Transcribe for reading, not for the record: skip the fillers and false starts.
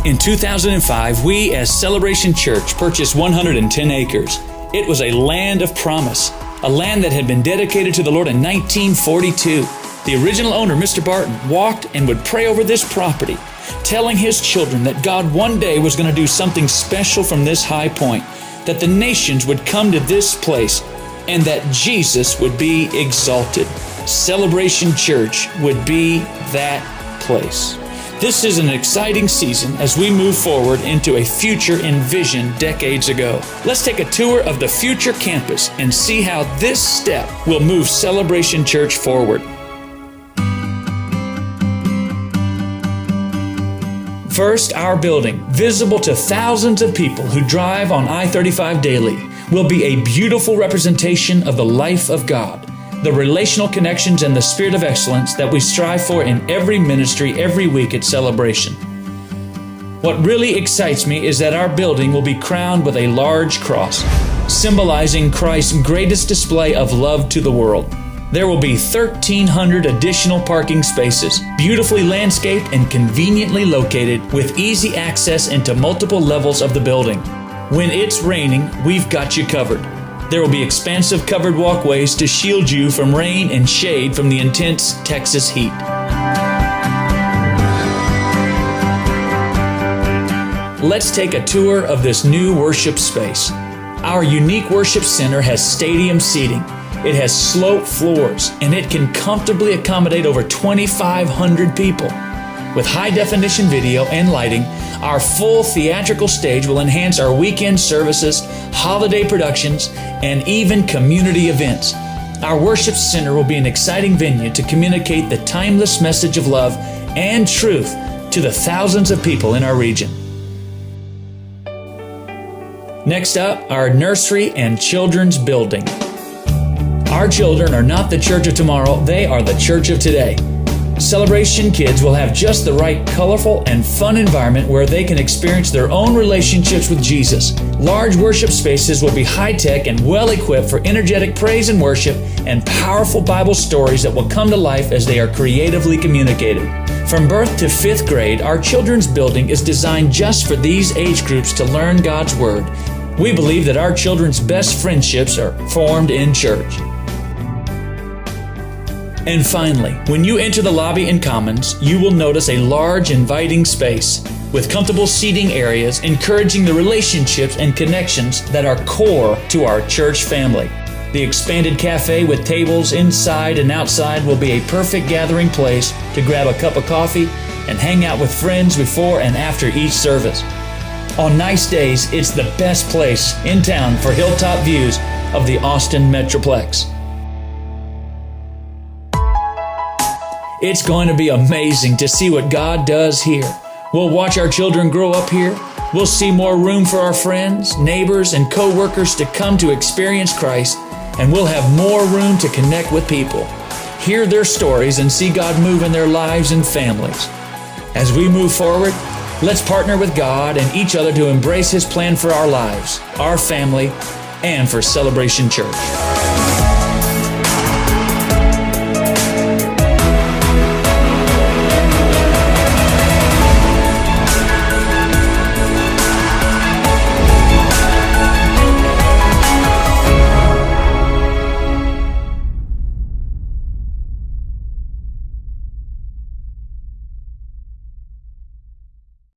In 2005, we as Celebration Church purchased 110 acres. It was a land of promise, a land that had been dedicated to the Lord in 1942. The original owner, Mr. Barton, walked and would pray over this property, telling his children that God one day was going to do something special from this high point, that the nations would come to this place, and that Jesus would be exalted. Celebration Church would be that place. This is an exciting season as we move forward into a future envisioned decades ago. Let's take a tour of the future campus and see how this step will move Celebration Church forward. First, our building, visible to thousands of people who drive on I-35 daily, will be a beautiful representation of the life of God, the relational connections and the spirit of excellence that we strive for in every ministry every week at Celebration. What really excites me is that our building will be crowned with a large cross, symbolizing Christ's greatest display of love to the world. There will be 1,300 additional parking spaces, beautifully landscaped and conveniently located with easy access into multiple levels of the building. When it's raining, we've got you covered. There will be expansive covered walkways to shield you from rain and shade from the intense Texas heat. Let's take a tour of this new worship space. Our unique worship center has stadium seating. It has sloped floors, and it can comfortably accommodate over 2,500 people. With high-definition video and lighting, our full theatrical stage will enhance our weekend services, holiday productions, and even community events. Our worship center will be an exciting venue to communicate the timeless message of love and truth to the thousands of people in our region. Next up, our nursery and children's building. Our children are not the church of tomorrow, they are the church of today. Celebration kids will have just the right colorful and fun environment where they can experience their own relationships with Jesus. Large worship spaces will be high-tech and well-equipped for energetic praise and worship and powerful Bible stories that will come to life as they are creatively communicated. From birth to 5th grade, our children's building is designed just for these age groups to learn God's Word. We believe that our children's best friendships are formed in church. And finally, when you enter the lobby and commons, you will notice a large, inviting space with comfortable seating areas encouraging the relationships and connections that are core to our church family. The expanded cafe with tables inside and outside will be a perfect gathering place to grab a cup of coffee and hang out with friends before and after each service. On nice days, it's the best place in town for hilltop views of the Austin Metroplex. It's going to be amazing to see what God does here. We'll watch our children grow up here. We'll see more room for our friends, neighbors, and co-workers to come to experience Christ, and we'll have more room to connect with people, hear their stories, and see God move in their lives and families. As we move forward, let's partner with God and each other to embrace His plan for our lives, our family, and for Celebration Church.